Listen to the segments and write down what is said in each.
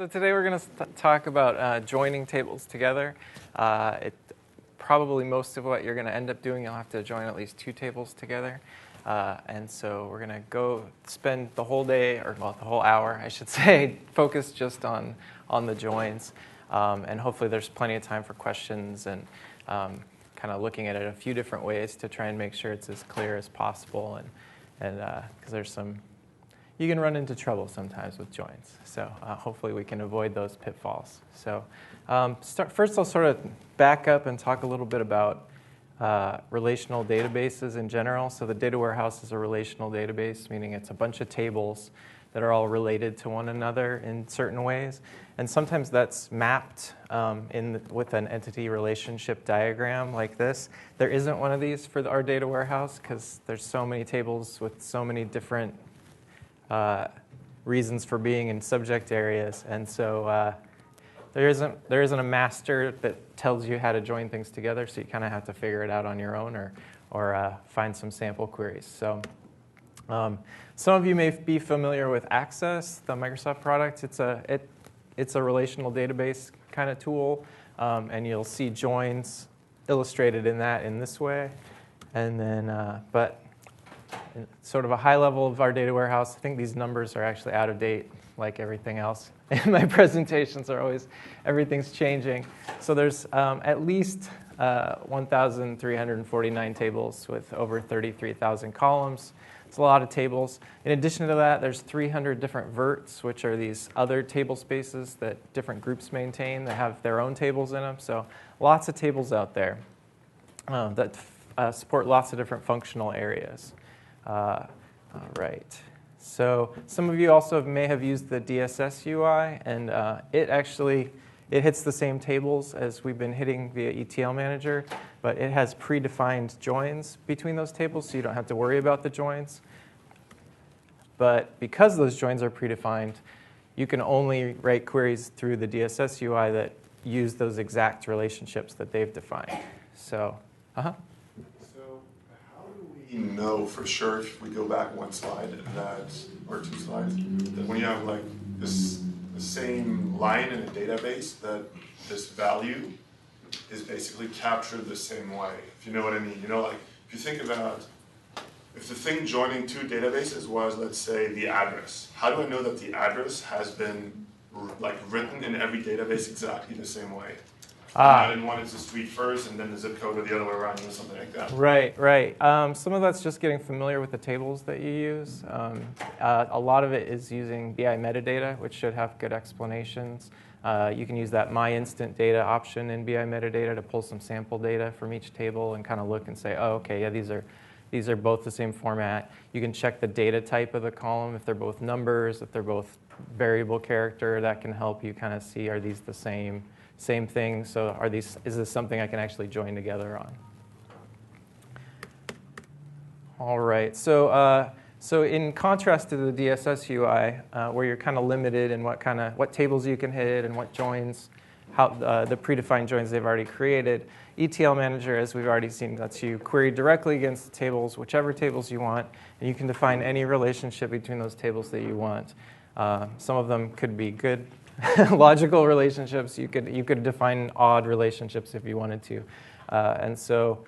So today we're going to talk about joining tables together. Probably most of what you're going to end up doing, you'll have to join at least two tables together. And so we're going to go spend the whole day, or well, the whole hour, I should say, focused just on the joins. And hopefully there's plenty of time for questions and kind of looking at it a few different ways to try and make sure it's as clear as possible. And because there's some, you can run into trouble sometimes with joins. So hopefully we can avoid those pitfalls. So first I'll sort of back up and talk a little bit about relational databases in general. So the data warehouse is a relational database, meaning it's a bunch of tables that are all related to one another in certain ways. And sometimes that's mapped with an entity relationship diagram like this. There isn't one of these for our data warehouse because there's so many tables with so many different reasons for being in subject areas. And so there isn't a master that tells you how to join things together, so you kind of have to figure it out on your own or find some sample queries. So some of you may be familiar with Access, the Microsoft product. It's a relational database kind of tool, and you'll see joins illustrated in that in this way. And then, but sort of a high level of our data warehouse, I think these numbers are actually out of date, like everything else. In my presentations are always, everything's changing. So there's at least 1,349 tables with over 33,000 columns. It's a lot of tables. In addition to that, there's 300 different verts, which are these other table spaces that different groups maintain that have their own tables in them. So lots of tables out there that support lots of different functional areas. All right. So some of you also may have used the DSS UI, and it hits the same tables as we've been hitting via ETL Manager, but it has predefined joins between those tables, so you don't have to worry about the joins. But because those joins are predefined, you can only write queries through the DSS UI that use those exact relationships that they've defined. So, You know for sure, if we go back one slide, or two slides, that when you have like the same line in a database, that this value is basically captured the same way, if you know what I mean. You know, like if you think about, if the thing joining two databases was, let's say, the address, how do I know that the address has been like written in every database exactly the same way? I didn't want it to street first and then the zip code or the other way around, or something like that. Right. Some of that's just getting familiar with the tables that you use. A lot of it is using BI metadata, which should have good explanations. You can use that My Instant Data option in BI metadata to pull some sample data from each table and kind of look and say, oh, okay, yeah, these are both the same format. You can check the data type of the column, if they're both numbers, if they're both variable character. That can help you kind of see, are these the same thing? So is this something I can actually join together on? All right. So in contrast to the DSS UI, where you're kind of limited in what tables you can hit and what joins, how the predefined joins they've already created, ETL Manager, as we've already seen, lets you query directly against the tables, whichever tables you want, and you can define any relationship between those tables that you want. Some of them could be good logical relationships. You could define odd relationships if you wanted to. And so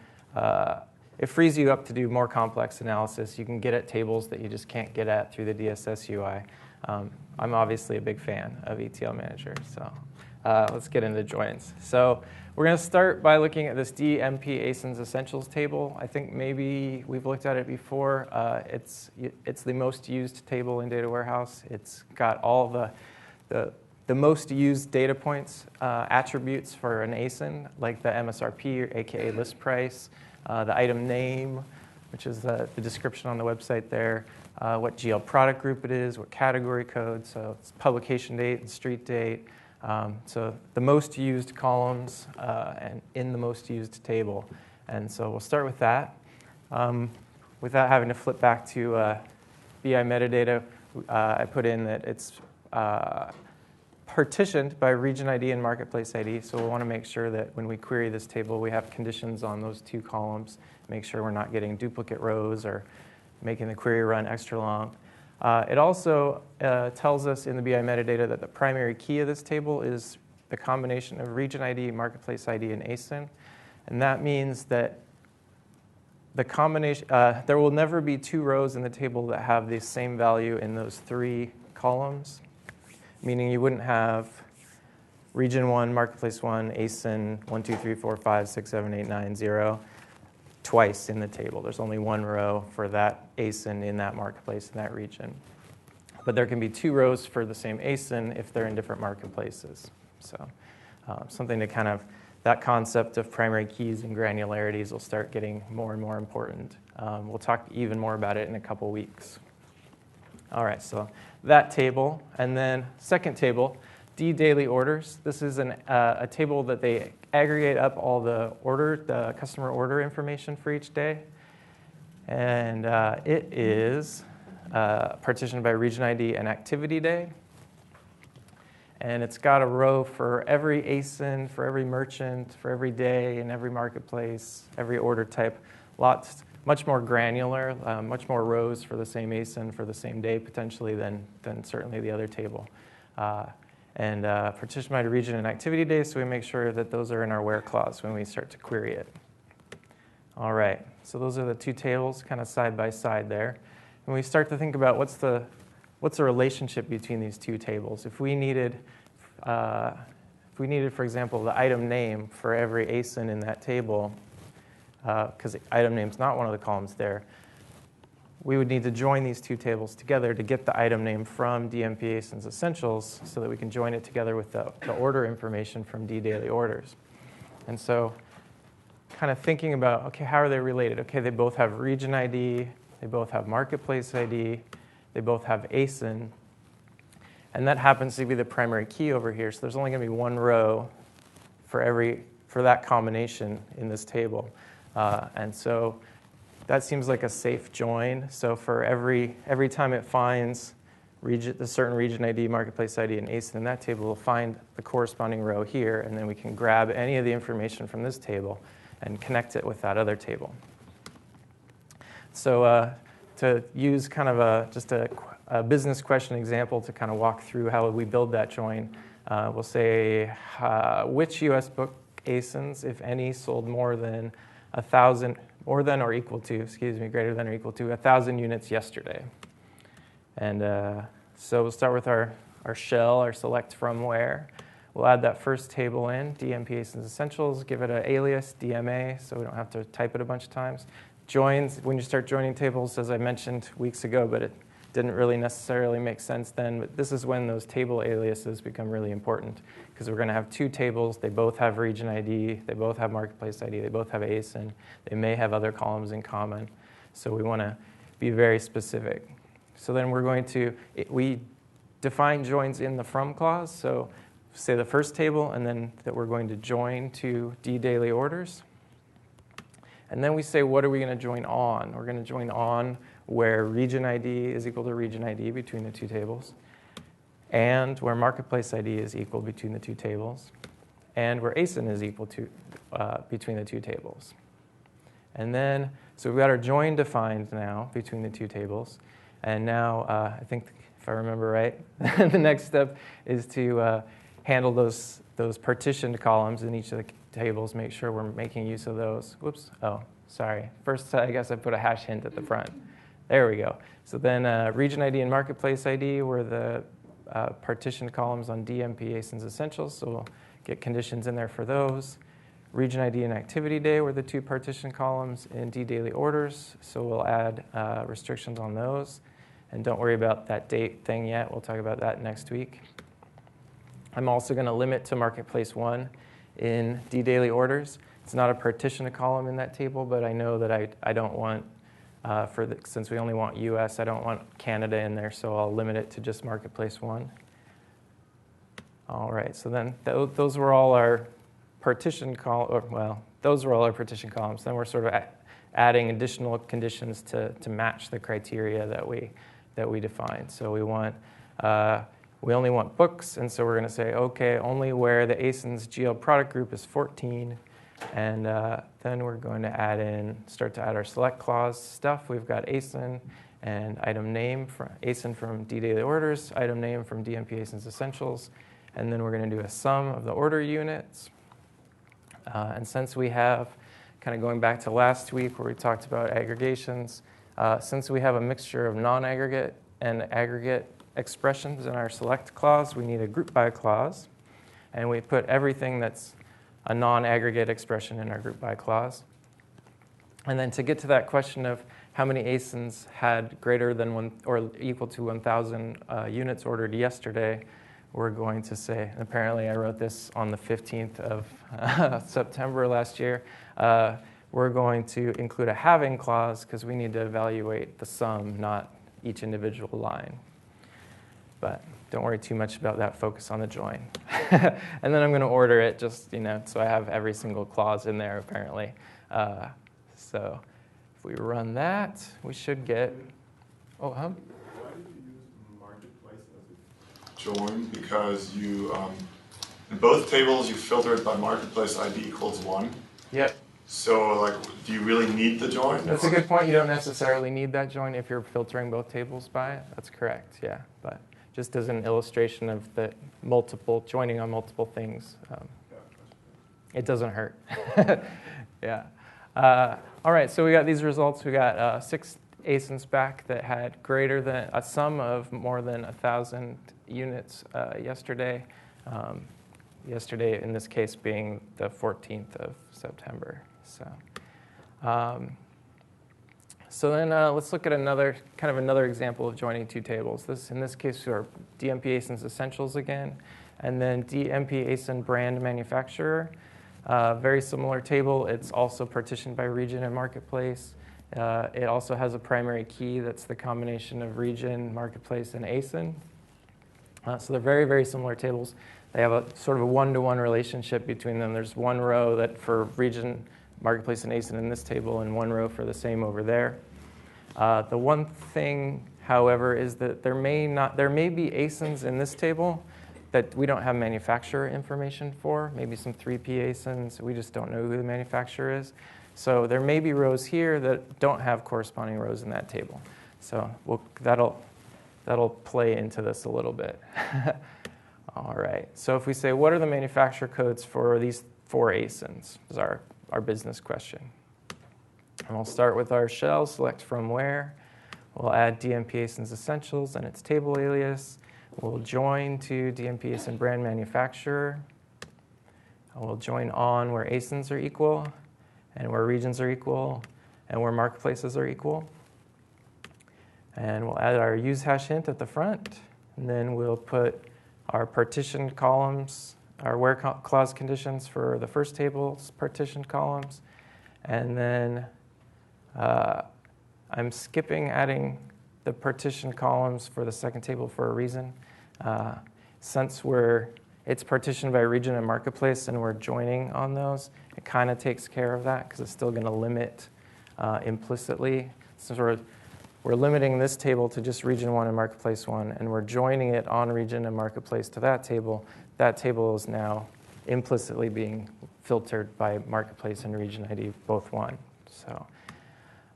it frees you up to do more complex analysis. You can get at tables that you just can't get at through the DSS UI. I'm obviously a big fan of ETL Manager. So let's get into joins. So we're going to start by looking at this DMP ASINs Essentials table. I think maybe we've looked at it before. It's the most used table in Data Warehouse. It's got all the most used data points, attributes for an ASIN, like the MSRP, aka list price, the item name, which is the description on the website there, what GL product group it is, what category code, so it's publication date and street date. So the most used columns and in the most used table. And so we'll start with that. Without having to flip back to BI metadata, I put in that it's partitioned by region ID and marketplace ID, so we'll want to make sure that when we query this table, we have conditions on those two columns, make sure we're not getting duplicate rows or making the query run extra long. It also tells us in the BI metadata that the primary key of this table is the combination of region ID, marketplace ID, and ASIN. And that means that the combination, there will never be two rows in the table that have the same value in those three columns, meaning you wouldn't have region 1, marketplace 1, ASIN 1, 2, 3, 4, 5, 6, 7, 8, 9, 0 twice in the table. There's only one row for that ASIN in that marketplace in that region. But there can be two rows for the same ASIN if they're in different marketplaces. So something to kind of, that concept of primary keys and granularities will start getting more and more important. We'll talk even more about it in a couple weeks. All right, so that table. And then second table, daily orders. This is a table that they aggregate up all the customer order information for each day. And it is partitioned by region ID and activity day. And it's got a row for every ASIN, for every merchant, for every day, in every marketplace, every order type. Much more granular, much more rows for the same ASIN for the same day potentially than certainly the other table. And partitioned by region and activity day, so we make sure that those are in our where clause when we start to query it. All right, so those are the two tables kind of side by side there. And we start to think about what's the relationship between these two tables. If we needed, for example, the item name for every ASIN in that table, because the item name's not one of the columns there, we would need to join these two tables together to get the item name from DMP ASIN's Essentials so that we can join it together with the order information from daily orders. And so kind of thinking about, okay, how are they related? Okay, they both have region ID, they both have marketplace ID, they both have ASIN, and that happens to be the primary key over here. So there's only going to be one row for that combination in this table. And so that seems like a safe join. So for every time it finds the certain region ID, marketplace ID, and ASIN in that table, we'll find the corresponding row here, and then we can grab any of the information from this table and connect it with that other table. So to use kind of just a business question example to kind of walk through how we build that join, we'll say which US book ASINs, if any, sold greater than or equal to 1,000 units yesterday. And so we'll start with our shell, our select from where. We'll add that first table in, DMP ASIN's Essentials, give it an alias, DMA, so we don't have to type it a bunch of times. Joins, when you start joining tables, as I mentioned weeks ago, but it didn't really necessarily make sense then, but this is when those table aliases become really important, because we're going to have two tables. They both have region ID, they both have marketplace ID, they both have ASIN, they may have other columns in common, so we want to be very specific. So then we define joins in the from clause, so say the first table, and then that we're going to join to daily orders. And then we say, what are we going to join on? We're going to join on where region ID is equal to region ID between the two tables, and where marketplace ID is equal between the two tables, and where ASIN is equal to between the two tables. And then, so we've got our join defined now between the two tables. And now, I think, if I remember right, the next step is to handle those partitioned columns in each of the tables, make sure we're making use of those. Whoops, oh, sorry. First, I guess I put a hash hint at the front. There we go. So then region ID and marketplace ID were the partitioned columns on DMP ASIN's Essentials, so we'll get conditions in there for those. Region ID and activity day were the two partitioned columns in daily orders, so we'll add restrictions on those. And don't worry about that date thing yet. We'll talk about that next week. I'm also going to limit to marketplace 1 in daily orders. It's not a partitioned column in that table, but I know that I don't want, since we only want US, I don't want Canada in there, so I'll limit it to just marketplace 1. All right, so then those were all our partition those were all our partition columns. Then we're sort of adding additional conditions to match the criteria that we defined. So we only want books, and so we're going to say, okay, only where the ASIN's GL product group is 14, and then we're going to start to add our select clause stuff. We've got ASIN, and item name from ASIN from D daily orders, item name from DMP ASIN's essentials, and then we're going to do a sum of the order units. And since we have, kind of going back to last week where we talked about aggregations, since we have a mixture of non-aggregate and aggregate expressions in our select clause, we need a group by clause, and we put everything that's a non-aggregate expression in our group by clause. And then to get to that question of how many ASINs had greater than one or equal to 1,000 units ordered yesterday, we're going to say, and apparently I wrote this on the 15th of September last year, we're going to include a halving clause because we need to evaluate the sum, not each individual line. But don't worry too much about that, focus on the join. And then I'm going to order it just, so I have every single clause in there apparently. So if we run that, we should get, Why did you use marketplace as a join? Because you, in both tables, you filter it by marketplace ID equals 1. Yep. So, do you really need the join? That's a good point. You don't necessarily need that join if you're filtering both tables by it. That's correct, yeah. But just as an illustration of the joining on multiple things, it doesn't hurt. Yeah. All right, so we got these results. We got 6 ASINs back that had greater than a sum of more than 1,000 units yesterday. Yesterday, in this case, being the 14th of September. So then let's look at another example of joining two tables. In this case, are DMP ASIN's essentials again, and then DMP ASIN brand manufacturer. Very similar table. It's also partitioned by region and marketplace. It also has a primary key that's the combination of region, marketplace, and ASIN. So they're very, very similar tables. They have a sort of a one-to-one relationship between them. There's one row that for region, marketplace, and ASIN in this table, and one row for the same over there. The one thing, however, is that there may be ASINs in this table that we don't have manufacturer information for, maybe some 3P ASINs. We just don't know who the manufacturer is. So there may be rows here that don't have corresponding rows in that table. So that'll play into this a little bit. All right, so if we say, what are the manufacturer codes for these 4 ASINs, is our business question. And we'll start with our shell, select from where. We'll add DMP ASIN's essentials and its table alias. We'll join to DMP ASIN brand manufacturer. We'll join on where ASINs are equal, and where regions are equal, and where marketplaces are equal. And we'll add our use hash hint at the front, and then we'll put our partitioned columns, our where clause conditions for the first table's partitioned columns. And then I'm skipping adding the partitioned columns for the second table for a reason. Since it's partitioned by region and marketplace and we're joining on those, it kind of takes care of that because it's still going to limit implicitly. So we're limiting this table to just region 1 and marketplace 1, and we're joining it on region and marketplace to that table. That table is now implicitly being filtered by marketplace and region ID, both 1. So,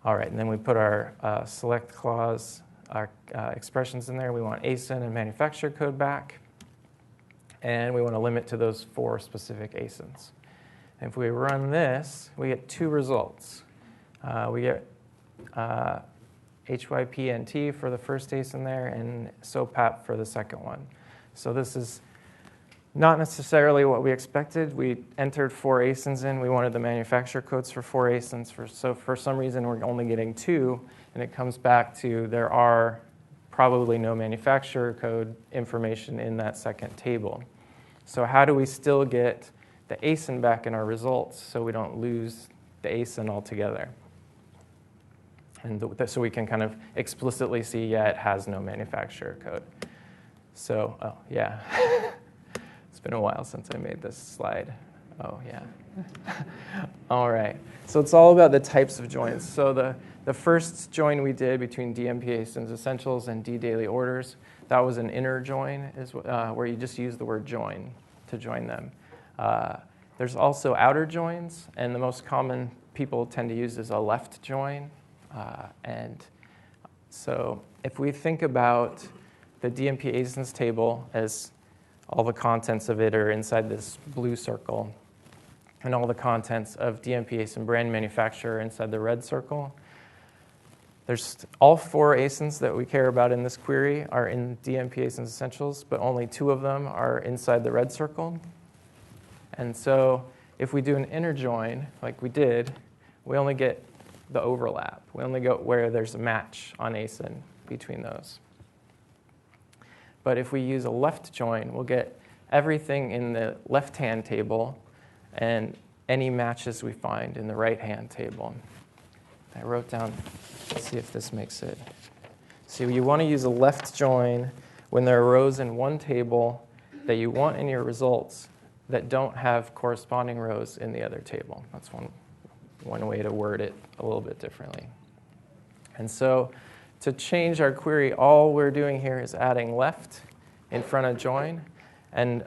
all right, and then we put our select clause, our expressions in there. We want ASIN and manufacturer code back, and we want to limit to those 4 specific ASINs. And if we run this, we get 2 results. We get HYPNT for the first ASIN there, and SOPAP for the second one. So this is not necessarily what we expected. We entered 4 ASINs in. We wanted the manufacturer codes for 4 ASINs. So for some reason, we're only getting 2, and it comes back to there are probably no manufacturer code information in that second table. So how do we still get the ASIN back in our results so we don't lose the ASIN altogether? And so we can kind of explicitly see, yeah, it has no manufacturer code. So, oh, yeah. It's been a while since I made this slide. Oh, yeah. All right. So it's all about the types of joins. So the first join we did between DMP ASIN's essentials and D daily orders, that was an inner join, where you just use the word join to join them. There's also outer joins, and the most common people tend to use is a left join. And So if we think about the DMP ASINs table as all the contents of it are inside this blue circle, and all the contents of DMP ASIN brand manufacturer inside the red circle, there's all 4 ASINs that we care about in this query are in DMP ASINs essentials, but only 2 of them are inside the red circle. And so if we do an inner join, like we did, we only get the overlap. We only go where there's a match on ASIN between those. But if we use a left join, we'll get everything in the left-hand table and any matches we find in the right-hand table. I wrote down, let's see if this makes it. So you want to use a left join when there are rows in one table that you want in your results that don't have corresponding rows in the other table. That's one way to word it a little bit differently. And so to change our query, all we're doing here is adding left in front of join. And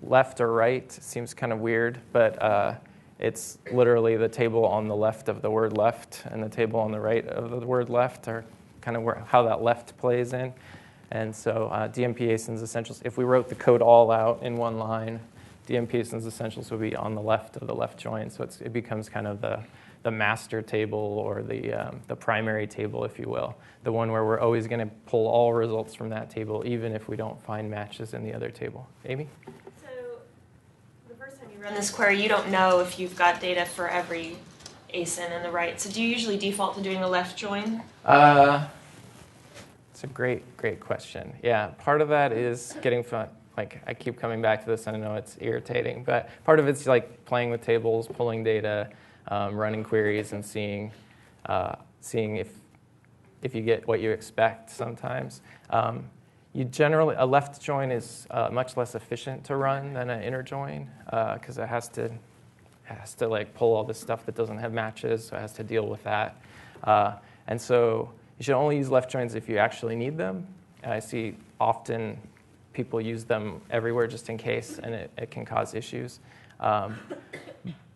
left or right seems kind of weird, but it's literally the table on the left of the word left and the table on the right of the word left are kind of how that left plays in. And so DMP ASINs essentials, if we wrote the code all out in one line, DMP ASINs essentials would be on the left of the left join. So it becomes kind of the master table or the primary table, if you will, the one where we're always going to pull all results from that table, even if we don't find matches in the other table. Amy? So the first time you run this query, you don't know if you've got data for every ASIN in the right. So do you usually default to doing a left join? It's a great question. Yeah, part of that is getting fun. Like, I keep coming back to this, and I know it's irritating, but part of it's like playing with tables, pulling data, running queries, and seeing if you get what you expect sometimes. A left join is much less efficient to run than an inner join because it has to like pull all this stuff that doesn't have matches, so it has to deal with that. And so you should only use left joins if you actually need them. And I see often people use them everywhere just in case, and it can cause issues.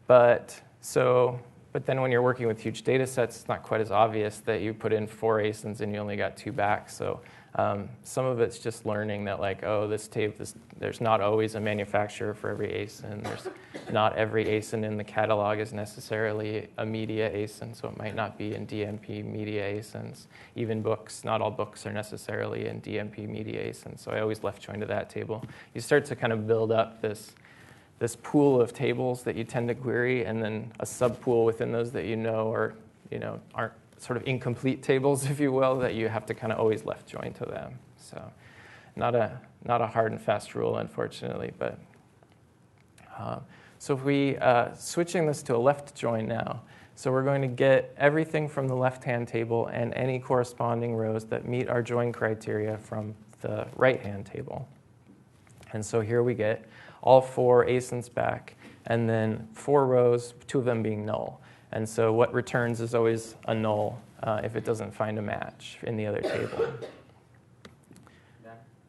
But then when you're working with huge data sets, it's not quite as obvious that you put in 4 ASINs and you only got 2 back. So some of it's just learning that, like, there's not always a manufacturer for every ASIN. Not every ASIN in the catalog is necessarily a media ASIN, so it might not be in DMP media ASINs. Even books, not all books are necessarily in DMP media ASINs, so I always left join to that table. You start to kind of build up this pool of tables that you tend to query, and then a subpool within those that aren't sort of incomplete tables, if you will, that you have to kind of always left join to them. So not a hard and fast rule, unfortunately. But so if we switching this to a left join now, so we're going to get everything from the left-hand table and any corresponding rows that meet our join criteria from the right-hand table. And so here we get all 4 ASINs back, and then 4 rows, 2 of them being null. And so what returns is always a null if it doesn't find a match in the other table.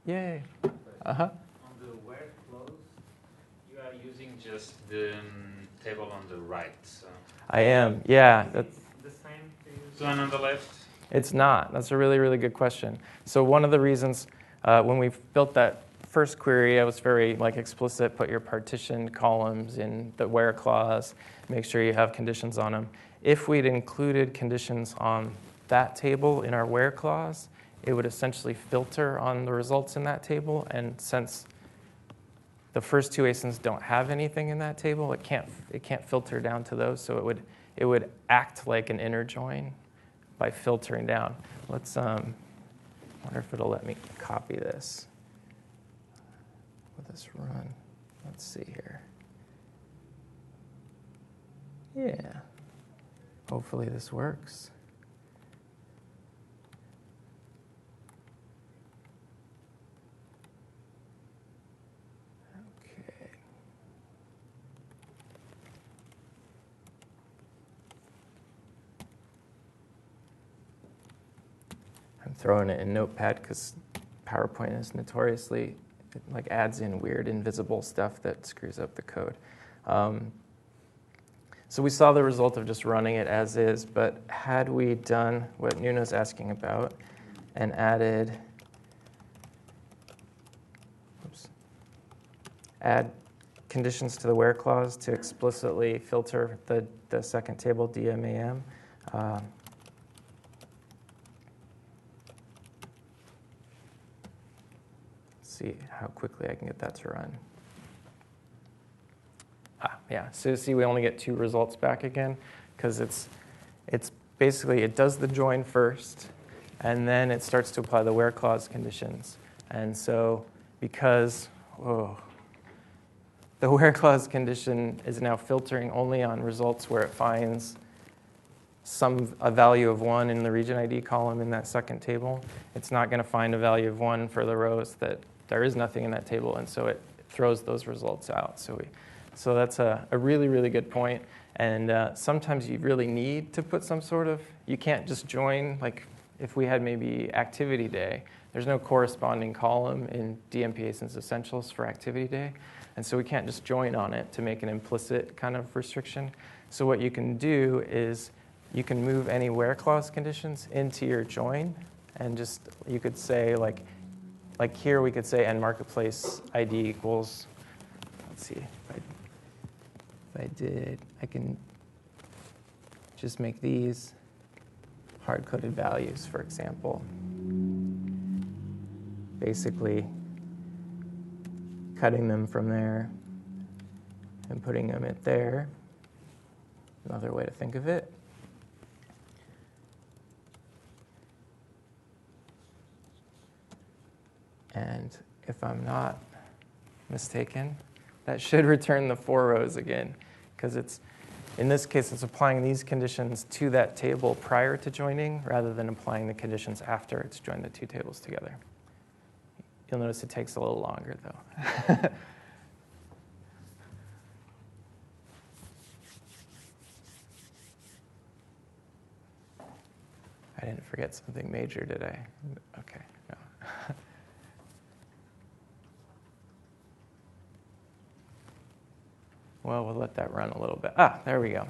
Yay. Uh-huh. On the where close, you are using just the table on the right. So I am, yeah. It's the same to use one on the left? It's not. That's a really, really good question. So one of the reasons when we built that first query, I was very explicit, put your partitioned columns in the where clause, make sure you have conditions on them. If we'd included conditions on that table in our where clause, it would essentially filter on the results in that table, and since the first 2 ASINs don't have anything in that table, it can't filter down to those, so it would act like an inner join by filtering down. Let's wonder if it'll let me copy this. Let this run. Let's see here. Yeah. Hopefully this works. Okay. I'm throwing it in Notepad because PowerPoint is notoriously, it adds in weird invisible stuff that screws up the code. So we saw the result of just running it as is, but had we done what Nuno's asking about and added, add conditions to the where clause to explicitly filter the second table, DMAM, see how quickly I can get that to run. Yeah, so see we only get 2 results back again because it's basically, it does the join first and then it starts to apply the where clause conditions. And so because, the where clause condition is now filtering only on results where it finds a value of 1 in the region ID column in that second table. It's not going to find a value of 1 for the rows that there is nothing in that table, and so it throws those results out. So that's a really, really good point. And sometimes you really need to put some sort of, you can't just join, like if we had maybe activity day, there's no corresponding column in DMP ASIN's essentials for activity day. And so we can't just join on it to make an implicit kind of restriction. So what you can do is you can move any where clause conditions into your join, and just, you could say like here we could say end marketplace ID equals, let's see, I can just make these hard-coded values, for example. Basically cutting them from there and putting them at there. Another way to think of it. And if I'm not mistaken, that should return the 4 rows again, because in this case, it's applying these conditions to that table prior to joining rather than applying the conditions after it's joined the 2 tables together. You'll notice it takes a little longer, though. I didn't forget something major, did I? Okay, no. Well, we'll let that run a little bit. There we go.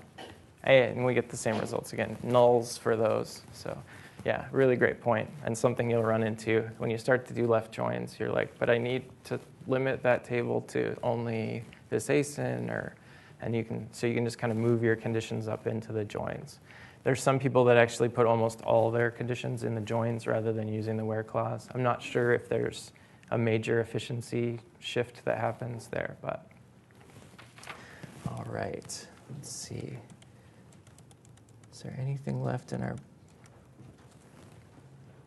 And we get the same results again, nulls for those. So yeah, really great point, and something you'll run into when you start to do left joins. You're like, but I need to limit that table to only this ASIN, and you can just kind of move your conditions up into the joins. There's some people that actually put almost all their conditions in the joins rather than using the where clause. I'm not sure if there's a major efficiency shift that happens there, but all right, let's see. Is there anything left in our...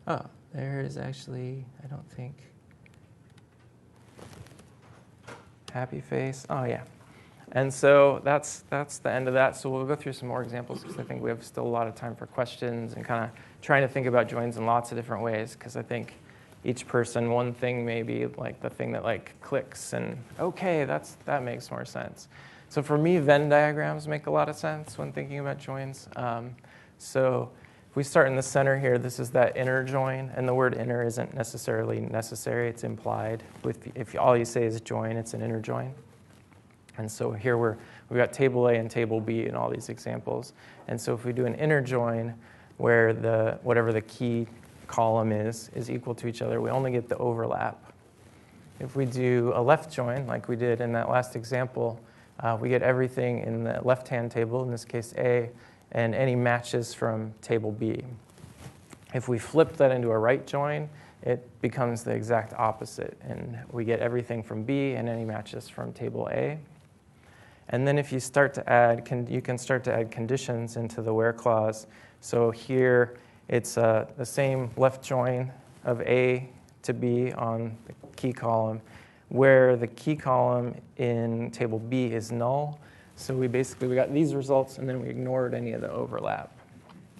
Oh, there is actually, I don't think... Happy face. Oh, yeah. And so that's the end of that. So we'll go through some more examples because I think we have still a lot of time for questions and kind of trying to think about joins in lots of different ways, because I think each person, one thing may be like the thing that like clicks and, okay, that makes more sense. So for me, Venn diagrams make a lot of sense when thinking about joins. So if we start in the center here, this is that inner join, and the word inner isn't necessarily necessary, it's implied. If all you say is join, it's an inner join. And so here we've got table A and table B in all these examples. And so if we do an inner join where whatever the key column is equal to each other, we only get the overlap. If we do a left join, like we did in that last example, we get everything in the left-hand table, in this case A, and any matches from table B. If we flip that into a right join, it becomes the exact opposite, and we get everything from B and any matches from table A. And then if you start to add, you can start to add conditions into the where clause. So here it's the same left join of A to B on the key column, where the key column in table B is null. So we got these results, and then we ignored any of the overlap.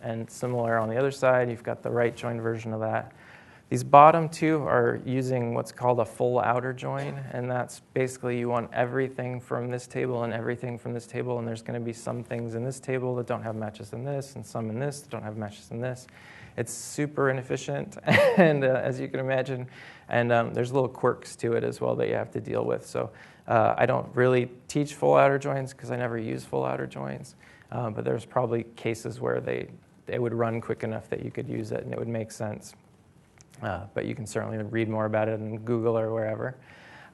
And similar on the other side, you've got the right join version of that. These bottom 2 are using what's called a full outer join, and that's basically you want everything from this table and everything from this table, and there's going to be some things in this table that don't have matches in this, and some in this that don't have matches in this. It's super inefficient, and as you can imagine, and there's little quirks to it as well that you have to deal with. So I don't really teach full outer joins because I never use full outer joins, but there's probably cases where they would run quick enough that you could use it and it would make sense. But you can certainly read more about it in Google or wherever.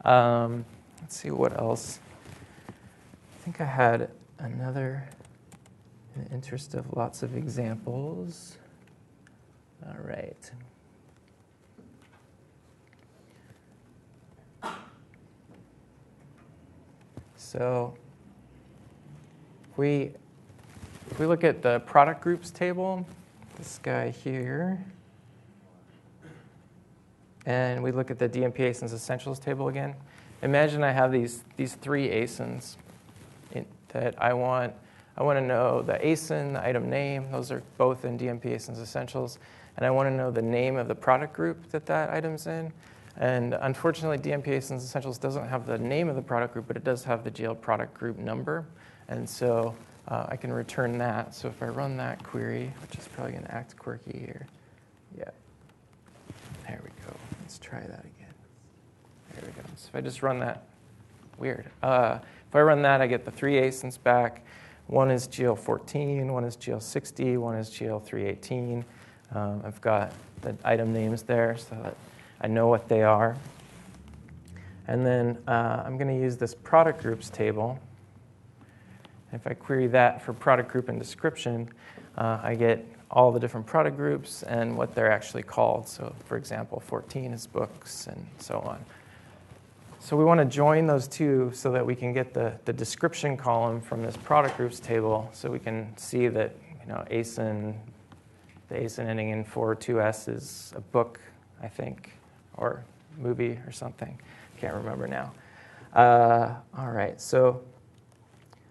Let's see what else. I think I had another, in the interest of lots of examples. All right. So if we look at the product groups table, this guy here, and we look at the DMP ASINs essentials table again, imagine I have these three ASINs that I want to know the ASIN, the item name, those are both in DMP ASINs essentials, and I want to know the name of the product group that item's in. And unfortunately, DMP ASINs essentials doesn't have the name of the product group, but it does have the GL product group number. And so I can return that. So if I run that query, which is probably going to act quirky here. Yeah. There we go. Let's try that again. There we go. So if I just run that, weird. If I run that, I get the three ASINs back. One is GL14, one is GL60, one is GL318. I've got the item names there so that I know what they are. And then I'm going to use this product groups table. If I query that for product group and description, I get all the different product groups and what they're actually called. So for example, 14 is books and so on. So we want to join those two so that we can get the description column from this product groups table so we can see that ASIN, the ASIN ending in 4.2s is a book, I think, or movie or something. Can't remember now. All right, so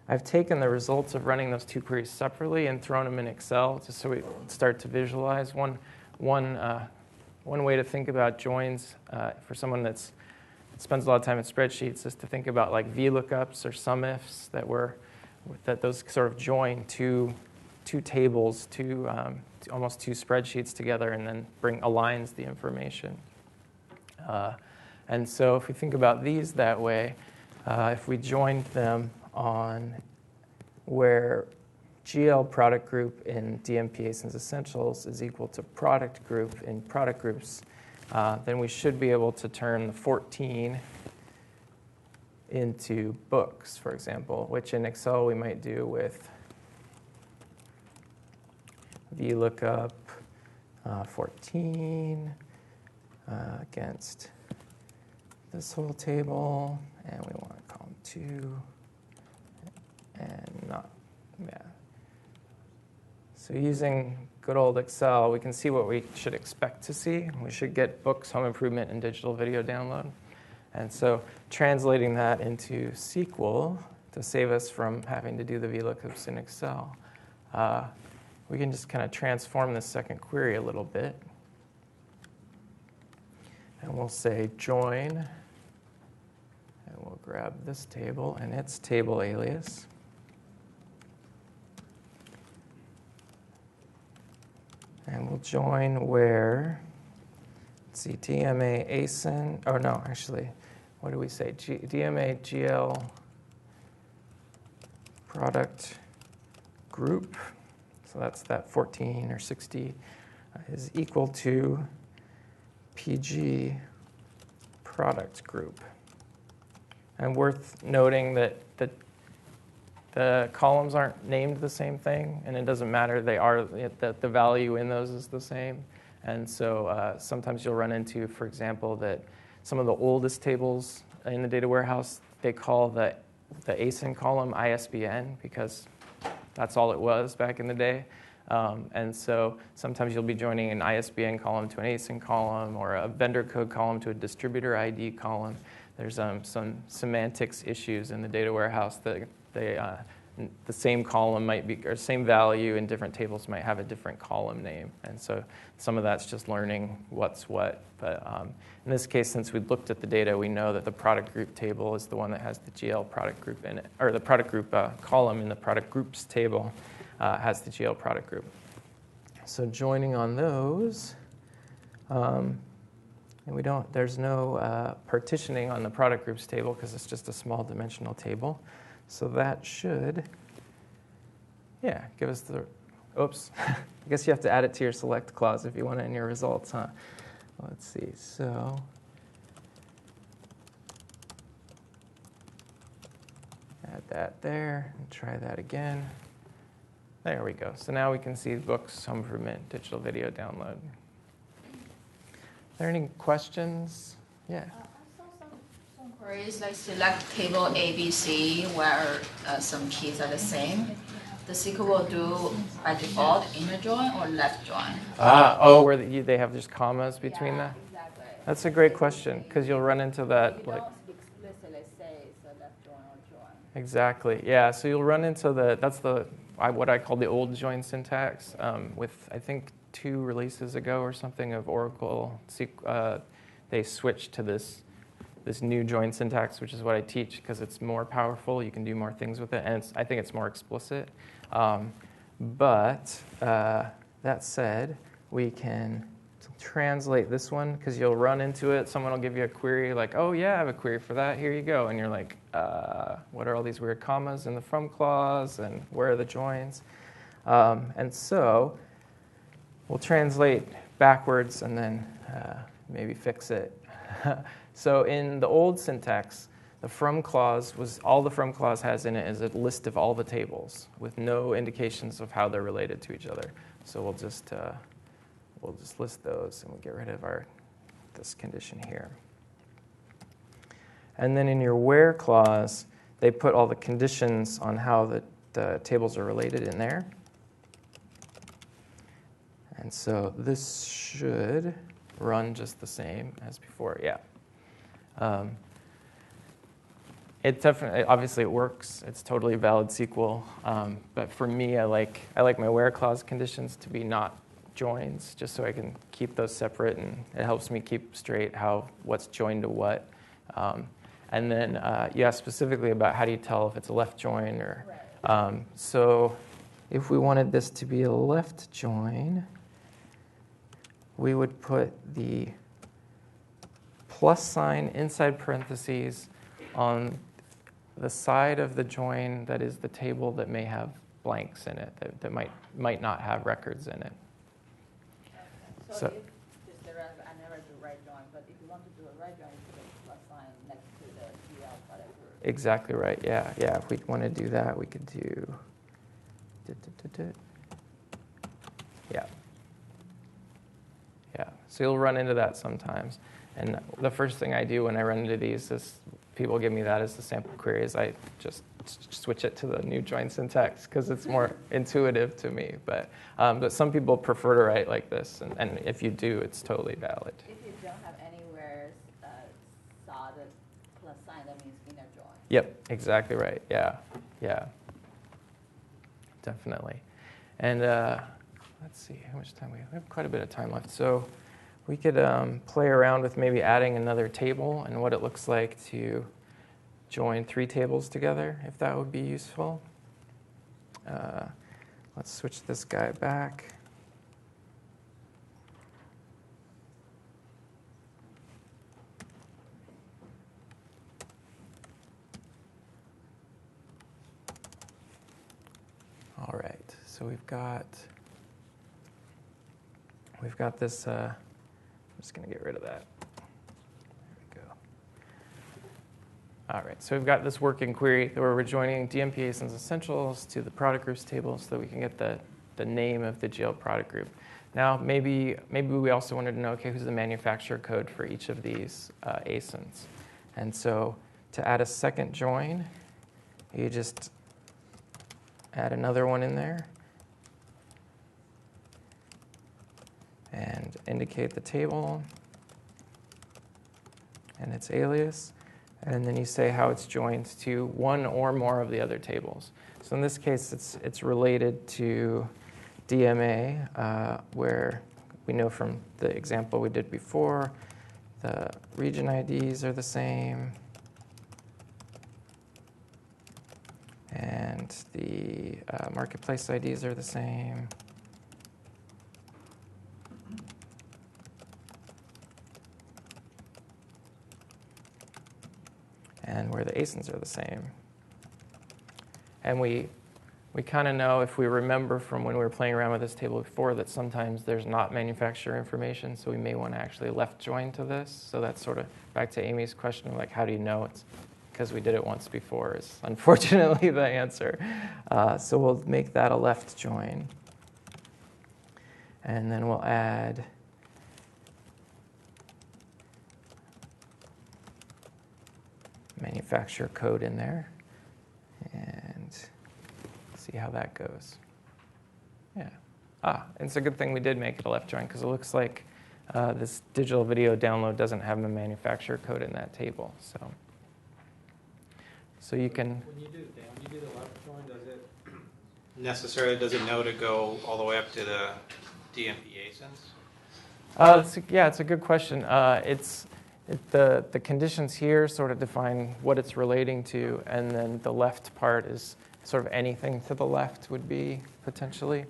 I've taken the results of running those two queries separately and thrown them in Excel just so we start to visualize. One way to think about joins for someone that spends a lot of time in spreadsheets is to think about like VLOOKUPs or SUMIFs that those sort of join two tables, almost two spreadsheets together, and then aligns the information. And so if we think about these that way, if we joined them on where GL product group in DMP ASINs essentials is equal to product group in product groups, then we should be able to turn the 14 into books, for example, which in Excel we might do with VLOOKUP 14 against this whole table, and we want column 2 and not, yeah. So using good old Excel, we can see what we should expect to see. We should get books, home improvement, and digital video download. And so translating that into SQL to save us from having to do the VLOOKUPs in Excel, we can just kind of transform this second query a little bit. And we'll say join, and we'll grab this table and its table alias. And we'll join where, let's see, DMA ASIN, oh no, actually, what do we say? DMA GL product group, so that's that 14 or 60, is equal to PG product group. And worth noting that the columns aren't named the same thing, and it doesn't matter. The value in those is the same. And so sometimes you'll run into, for example, that some of the oldest tables in the data warehouse, they call the ASIN column ISBN because that's all it was back in the day. And so sometimes you'll be joining an ISBN column to an ASIN column or a vendor code column to a distributor ID column. There's some semantics issues in the data warehouse that the same column might be, or same value in different tables might have a different column name. And so some of that's just learning what's what. But in this case, since we looked at the data, we know that the product group table is the one that has the GL product group in it, or the product group column in the product groups table has the GL product group. So joining on those, and there's no partitioning on the product groups table because it's just a small dimensional table. So that should, give us the, oops, I guess you have to add it to your select clause if you want it in your results, huh? Let's see, so add that there and try that again. There we go. So now we can see books, home improvement, digital video download. Are there any questions? Yeah. I saw some queries like select table A, B, C where some keys are the same. The SQL will do by default inner join or left join. Where they have just commas between that? Exactly. That's a great question because you'll run into that. You don't explicitly say it's a left join or join. Exactly. Yeah. So you'll run into what I call the old join syntax with I think 2 releases ago or something of Oracle. They switched to this new join syntax, which is what I teach because it's more powerful. You can do more things with it, and I think it's more explicit. But that said, we can translate this one because you'll run into it. Someone will give you a query like, oh, yeah, I have a query for that. Here you go. And you're like, what are all these weird commas in the from clause, and where are the joins? And so we'll translate backwards and then maybe fix it. So in the old syntax, the from clause all the from clause has in it is a list of all the tables with no indications of how they're related to each other. So we'll just list those and we'll get rid of this condition here. And then in your where clause, they put all the conditions on how the tables are related in there. And so this should run just the same as before, yeah. It definitely, obviously it works. It's totally valid SQL. But for me, I like my where clause conditions to be not joins, just so I can keep those separate, and it helps me keep straight what's joined to what. And then you asked specifically about how do you tell if it's a left join or. So if we wanted this to be a left join, we would put the plus sign inside parentheses on the side of the join that is the table that may have blanks in it, that might not have records in it. So if it's the right, I never do right join, but if you want to do a right join, you put a plus sign next to the GL product group. Exactly right, yeah. If we want to do that, we could do, yeah. So you'll run into that sometimes. And the first thing I do when I run into these is people give me that as the sample query is I just switch it to the new join syntax because it's more intuitive to me. But some people prefer to write like this, and if you do, it's totally valid. If you don't have anywhere saw the plus sign, that means inner join. Yep, exactly right. Yeah. Definitely. And let's see how much time we have. Quite a bit of time left. So we could play around with maybe adding another table and what it looks like to join 3 tables together, if that would be useful. Let's switch this guy back. All right, so we've got this. I'm just going to get rid of that. There we go. All right, so we've got this working query where we're joining DMP ASINs essentials to the product groups table so that we can get the name of the GL product group. Now, maybe we also wanted to know, okay, who's the manufacturer code for each of these ASINs? And so to add a second join, you just add another one in there and indicate the table and its alias, and then you say how it's joined to one or more of the other tables. So in this case, it's related to DMA, where we know from the example we did before, the region IDs are the same, and the marketplace IDs are the same. where the asins are the same. And we kind of know, if we remember from when we were playing around with this table before, that sometimes there's not manufacturer information, so we may want to actually left join to this. So that's sort of back to Amy's question of like, how do you know it's because we did it once before is unfortunately the answer. So we'll make that a left join. And then we'll add manufacturer code in there and see how that goes. Yeah. And it's a good thing we did make it a left join, because it looks like this digital video download doesn't have a manufacturer code in that table. So you can. When you do the left join, does it know to go all the way up to the DMP asins? It's a good question. The conditions here sort of define what it's relating to, and then the left part is sort of anything to the left would be potentially.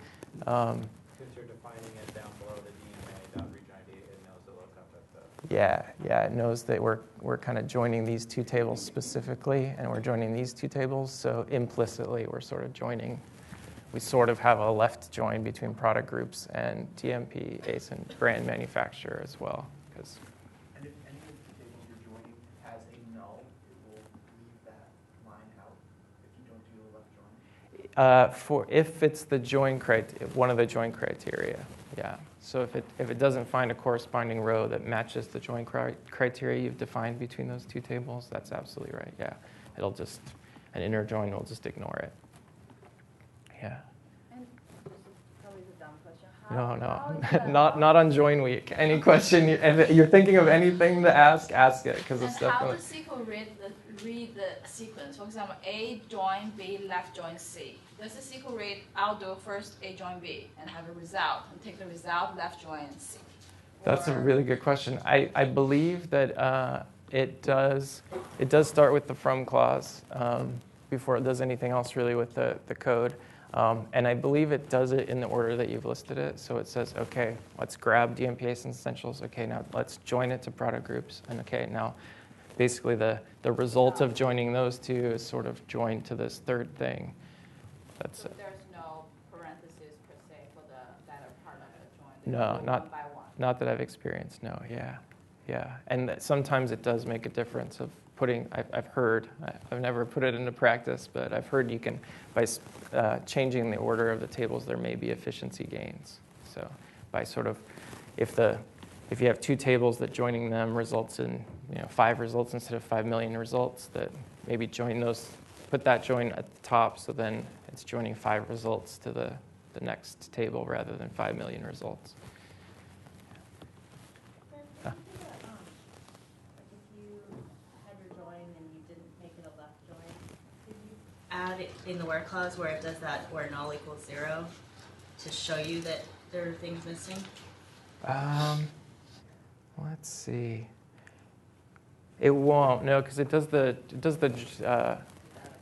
Since you're defining it down below the DMA.rejoin, it knows to look up at the... Yeah, it knows that we're kind of joining these two tables specifically, and we're joining these two tables, so implicitly we're sort of joining. We sort of have a left join between product groups and DMP, ASIN, brand manufacturer as well. And if any of the tables you're joining has a null, it will leave that line out if you don't do a left join? If it's the one of the join criteria, yeah. So if it doesn't find a corresponding row that matches the join criteria you've defined between those two tables, that's absolutely right. Yeah, an inner join will just ignore it. Yeah. And this is probably a dumb question. No, not on join week. Any question, if you're thinking of anything to ask it, because it's and definitely. how does SQL read the sequence? For example, A join B, left join C. Does the SQL read, I'll do first A join B and have a result, and take the result, left join C? That's a really good question. I believe that it does start with the from clause before it does anything else really with the code. And I believe it does it in the order that you've listed it. So it says, okay, let's grab DMP ASIN essentials. Okay, now let's join it to product groups. And okay, now basically the result of joining those two is sort of joined to this third thing. That's so it. there's no parentheses per se for that are part of the join? They No, go one by one. not that I've experienced, no, yeah. And sometimes it does make a difference of putting, I've heard, I've never put it into practice, but I've heard you can, by changing the order of the tables, there may be efficiency gains. So by sort of, if you have two tables that joining them results in 5 results instead of 5 million results, that maybe join those, put that join at the top, so then it's joining 5 results to the next table rather than 5 million results. If you had your join and you didn't make it a left join, did you add it in the where clause where it does that where null equals 0 to show you that there are things missing? Let's see. It won't, no, because it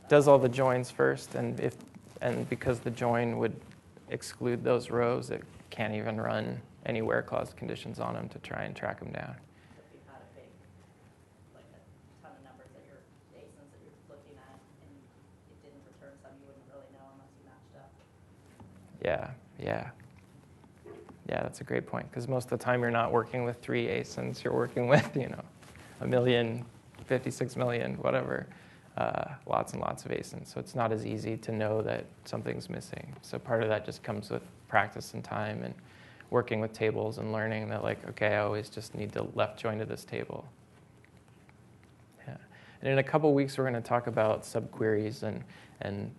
does all the joins first, and because the join would exclude those rows, it can't even run any where clause conditions on them to try and track them down. If you had a big, like a ton of numbers that you're ASINs that you're looking at, and it didn't return some, you wouldn't really know unless you matched up. Yeah, that's a great point, because most of the time you're not working with 3 ASINs, you're working with, 1 million, 56 million, whatever, lots and lots of ASINs. So it's not as easy to know that something's missing. So part of that just comes with practice and time and working with tables and learning that, like, okay, I always just need to left join to this table. Yeah. And in a couple weeks, we're going to talk about subqueries and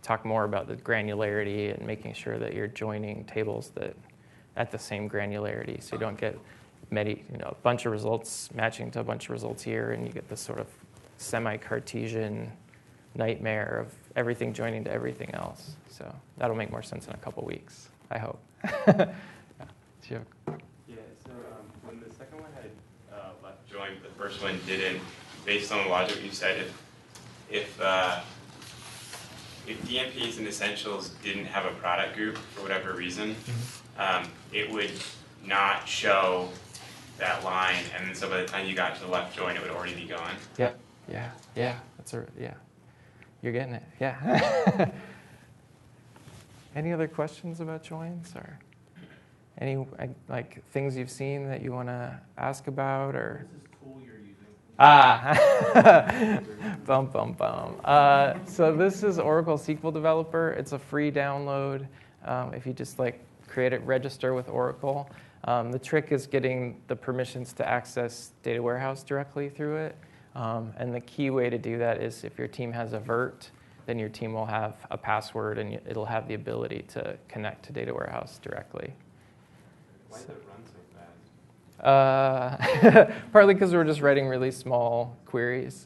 talk more about the granularity and making sure that you're joining tables that at the same granularity, so you don't get a bunch of results matching to a bunch of results here, and you get this sort of semi-Cartesian nightmare of everything joining to everything else. So that'll make more sense in a couple weeks, I hope. Yeah, so when the second one had left join, the first one didn't. Based on the logic you said, if DMPs and essentials didn't have a product group for whatever reason, it would not show that line, and then so by the time you got to the left join, it would already be gone. Yep. Yeah. Yeah. You're getting it. Yeah. Any other questions about joins, or any like things you've seen that you want to ask about, or? What's this tool you're using? Bum, bum, bum. So this is Oracle SQL Developer. It's a free download. If you just create it, register with Oracle. The trick is getting the permissions to access Data Warehouse directly through it. And the key way to do that is if your team has a vert, then your team will have a password and it'll have the ability to connect to Data Warehouse directly. Why does it run so fast? Partly because we're just writing really small queries.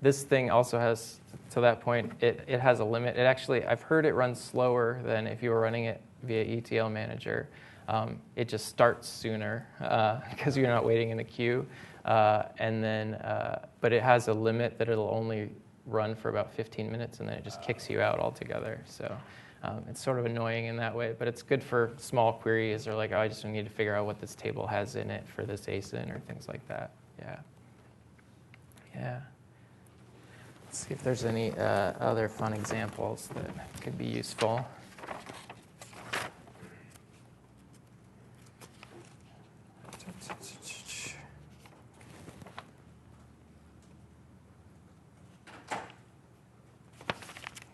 This thing also has, to that point, it has a limit. I've heard it runs slower than if you were running it via ETL Manager. It just starts sooner because you're not waiting in a queue. But it has a limit that it'll only run for about 15 minutes and then it just kicks you out altogether. So it's sort of annoying in that way, but it's good for small queries or I just need to figure out what this table has in it for this ASIN or things like that. Yeah. Let's see if there's any other fun examples that could be useful.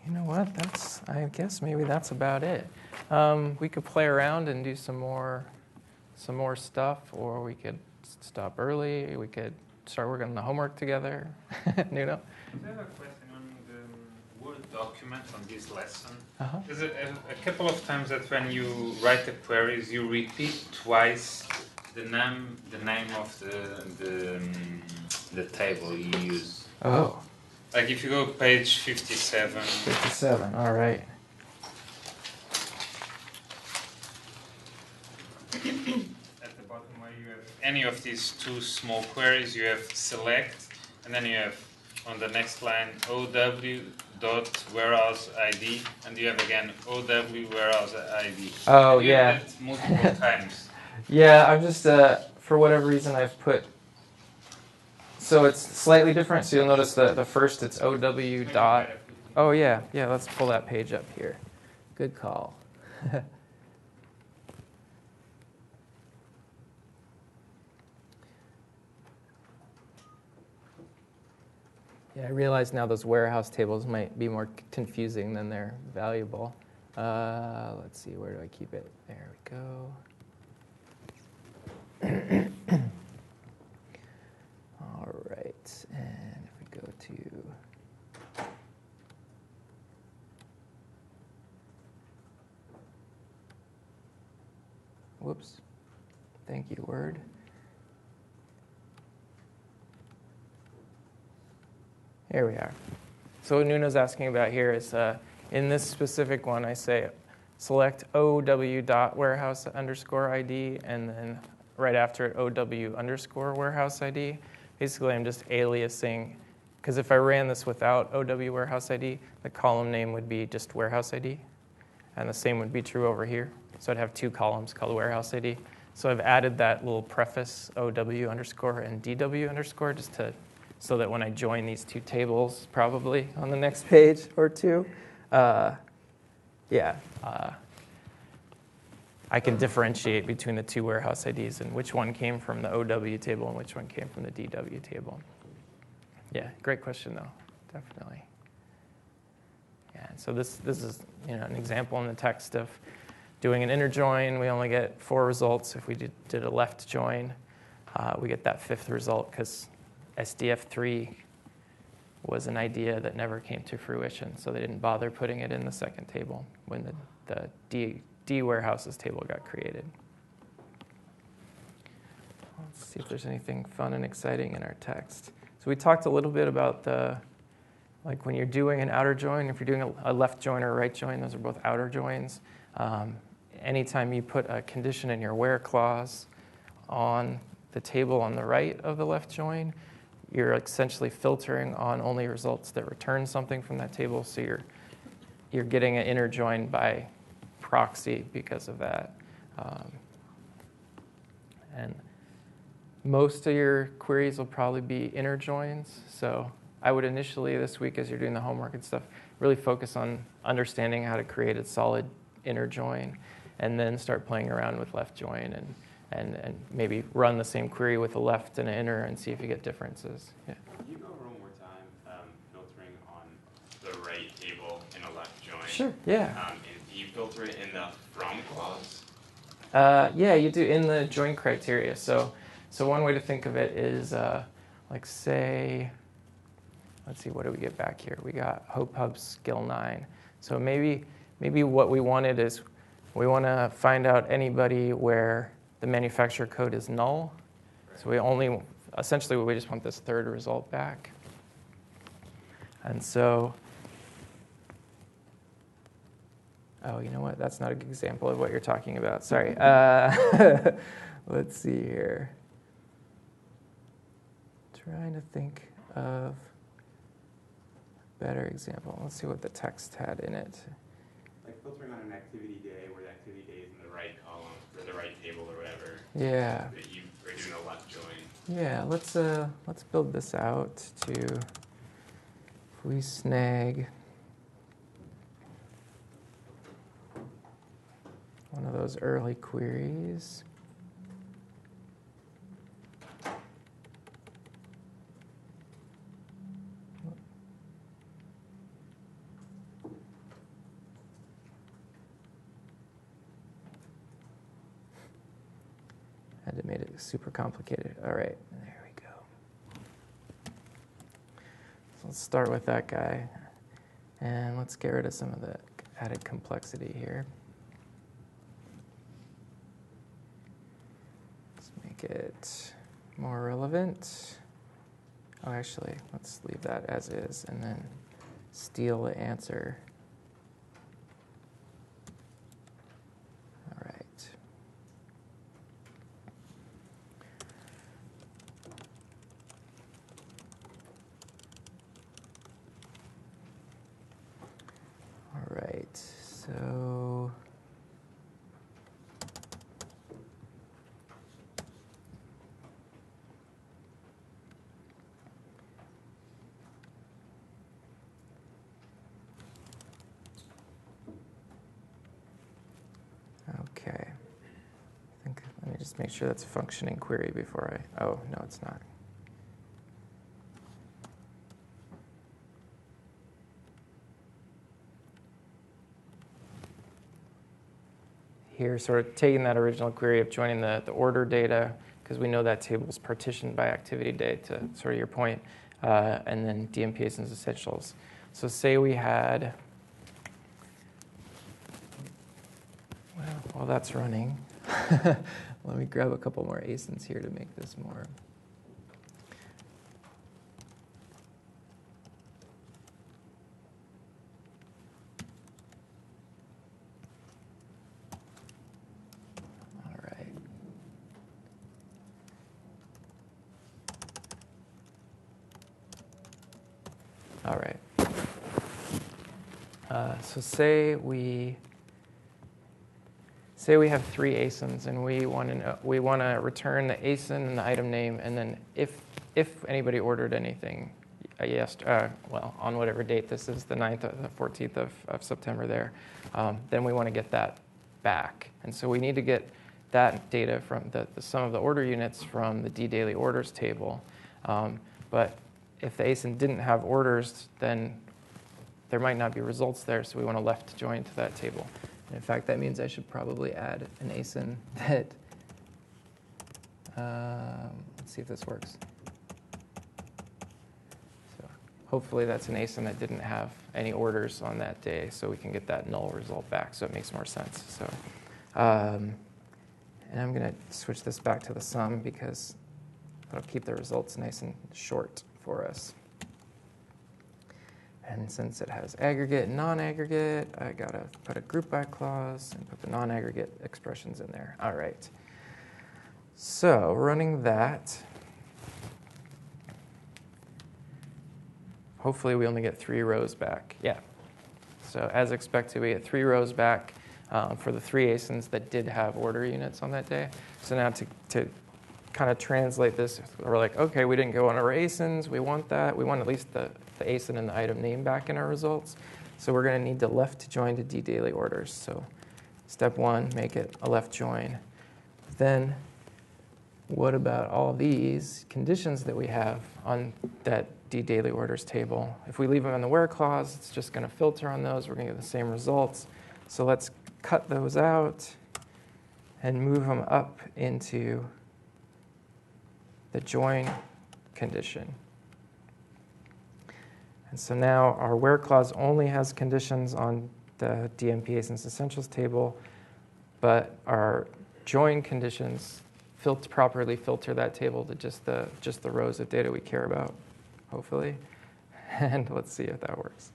You know what? I guess maybe that's about it. We could play around and do some more stuff, or we could stop early. We could start working on the homework together. Nuno? I have a question on the Word document on this lesson. Uh-huh. There's a couple of times that when you write the queries, you repeat twice the name of the table you use. Oh. Like if you go page 57. 57, all right. At the bottom where you have any of these two small queries, you have select, and then you have on the next line OW dot warehouse ID, and you have again OW warehouse ID. Oh, and you yeah. have that multiple times. Yeah, I'm just, for whatever reason, I've put, so it's slightly different. So you'll notice that the first it's OW dot. Oh, yeah, let's pull that page up here. Good call. Yeah, I realize now those warehouse tables might be more confusing than they're valuable. Let's see, where do I keep it? There we go. All right, and if we go to whoops, thank you, Word. Here we are. So what Nuno's asking about here is in this specific one, I say select OW dot warehouse underscore ID, and then right after it, OW underscore warehouse ID. Basically, I'm just aliasing, because if I ran this without OW warehouse ID, the column name would be just warehouse ID, and the same would be true over here. So I'd have two columns called warehouse ID. So I've added that little preface OW underscore and DW underscore just to so that when I join these two tables, probably on the next page or two, I can differentiate between the two warehouse IDs and which one came from the OW table and which one came from the DW table. Yeah, great question though, definitely. Yeah, so this is an example in the text of doing an inner join. We only get 4 results. If we did a left join, we get that 5th result because SDF3 was an idea that never came to fruition, so they didn't bother putting it in the second table when the D warehouses table got created. Let's see if there's anything fun and exciting in our text. So we talked a little bit about when you're doing an outer join, if you're doing a left join or a right join, those are both outer joins. Anytime you put a condition in your where clause on the table on the right of the left join, you're essentially filtering on only results that return something from that table. So you're getting an inner join by proxy because of that. And Most of your queries will probably be inner joins. So I would initially this week, as you're doing the homework and stuff, really focus on understanding how to create a solid inner join, and then start playing around with left join and maybe run the same query with a left and an inner and see if you get differences. Yeah. Can you go over one more time filtering on the right table in a left join? Sure, yeah. And do you filter it in the from clause? Yeah, you do in the join criteria. So one way to think of it is like say, let's see, what do we get back here? We got Hope Hub skill 9. So maybe what we wanted is we want to find out anybody where the manufacturer code is null. So essentially we just want this third result back. And so, oh, you know what? That's not a good example of what you're talking about. Sorry. Let's see here. Trying to think of a better example. Let's see what the text had in it. Like filtering on an activity day where the activity day is in the right column or the right table or whatever. Yeah. That you are doing a left join. Yeah, let's build this out to, if we snag one of those early queries. Had to made it super complicated. All right, there we go. So let's start with that guy. And let's get rid of some of the added complexity here. Let's make it more relevant. Oh, actually, let's leave that as is and then steal the answer. All right. All right, so okay. Let me just make sure that's a functioning query before oh, no, it's not. Here, sort of taking that original query of joining the order data, because we know that table is partitioned by activity day, to sort of your point, and then DMP ASINs essentials. So say we had, well, while that's running, let me grab a couple more ASINs here to make this more. All right. So say we have 3 ASINs, and we want to return the ASIN and the item name, and then if anybody ordered anything, on whatever date this is, the 9th or the 14th of September there, then we want to get that back. And so we need to get that data from the sum of the order units from the ddaily orders table. But if the ASIN didn't have orders, then there might not be results there, so we want to left join to that table. And in fact, that means I should probably add an ASIN that, let's see if this works. So hopefully that's an ASIN that didn't have any orders on that day, so we can get that null result back, so it makes more sense. So, and I'm going to switch this back to the sum because that'll keep the results nice and short for us. And since it has aggregate and non-aggregate, I got to put a group by clause and put the non-aggregate expressions in there. All right. So running that, hopefully we only get 3 rows back. Yeah. So as expected, we get 3 rows back for the 3 ASINs that did have order units on that day. So now to kind of translate this. We're like, okay, we didn't go on our asins. We want that. We want at least the asin and the item name back in our results. So we're going to need to left join to D daily orders. So step 1, make it a left join. Then what about all these conditions that we have on that D daily orders table? If we leave them in the where clause, it's just going to filter on those. We're going to get the same results. So let's cut those out and move them up into the join condition. And so now our where clause only has conditions on the DMP asins essentials table, but our join conditions properly filter that table to just the rows of data we care about, hopefully. And let's see if that works.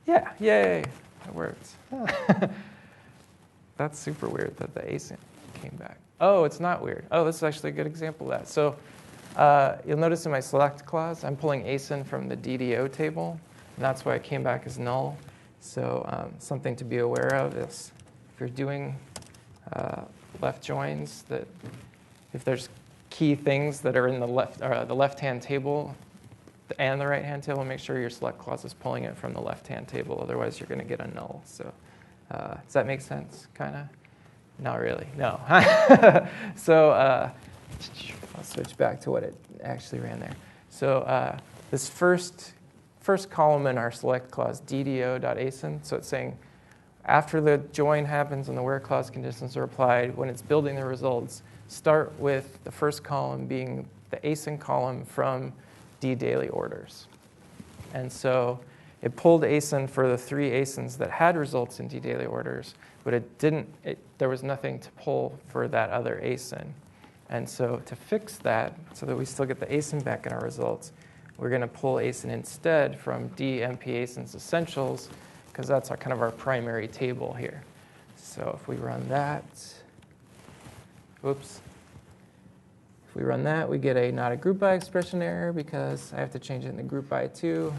Yeah, yay, that worked. That's super weird that the asin came back. Oh, it's not weird. Oh, this is actually a good example of that. So you'll notice in my select clause, I'm pulling asin from the DDO table, and that's why it came back as null. So something to be aware of is if you're doing left joins, that if there's key things that are in the left-hand table and the right-hand table, make sure your select clause is pulling it from the left-hand table. Otherwise, you're going to get a null. So does that make sense, kind of? Not really, no. So I'll switch back to what it actually ran there. So this first column in our select clause, ddo.asin, so it's saying after the join happens and the where clause conditions are applied, when it's building the results, start with the first column being the asin column from D daily orders. And so it pulled asin for the 3 asins that had results in D daily orders, but there was nothing to pull for that other asin. And so to fix that, so that we still get the asin back in our results, we're going to pull asin instead from DMP asins essentials, because that's kind of our primary table here. So if we run that, whoops. If we run that, we get a not a group by expression error because I have to change it in the group by too.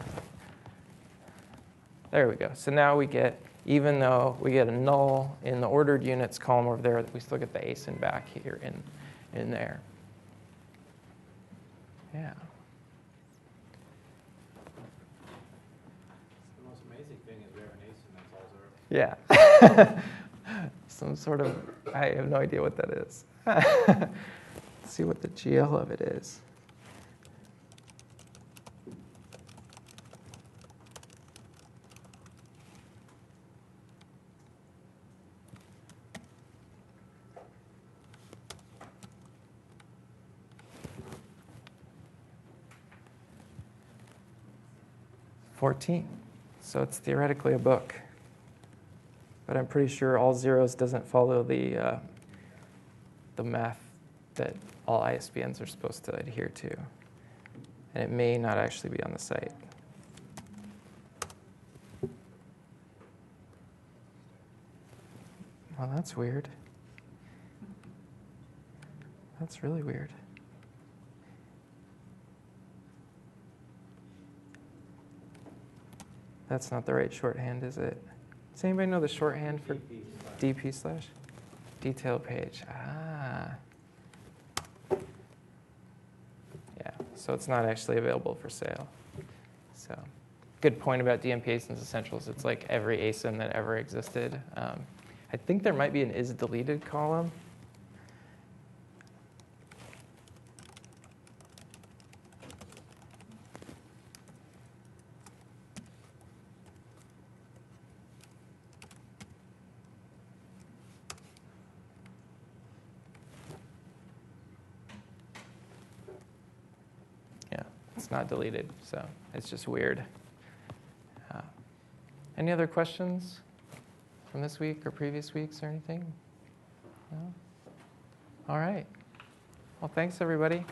There we go. So now we get, even though we get a null in the ordered units column over there, we still get the asin back here in there. Yeah. The most amazing thing is we have an asin that's all 0. Yeah. Some sort of, I have no idea what that is. Let's see what the GL of it is. So it's theoretically a book. But I'm pretty sure all zeros doesn't follow the math that all ISBNs are supposed to adhere to. And it may not actually be on the site. Well, that's weird. That's really weird. That's not the right shorthand, is it? Does anybody know the shorthand for DP/ detail page? Ah. Yeah, so it's not actually available for sale. So, good point about DMP asins essentials. It's like every asin that ever existed. I think there might be an is deleted column. It's not deleted, so it's just weird. Any other questions from this week or previous weeks or anything? No? All right. Well, thanks, everybody.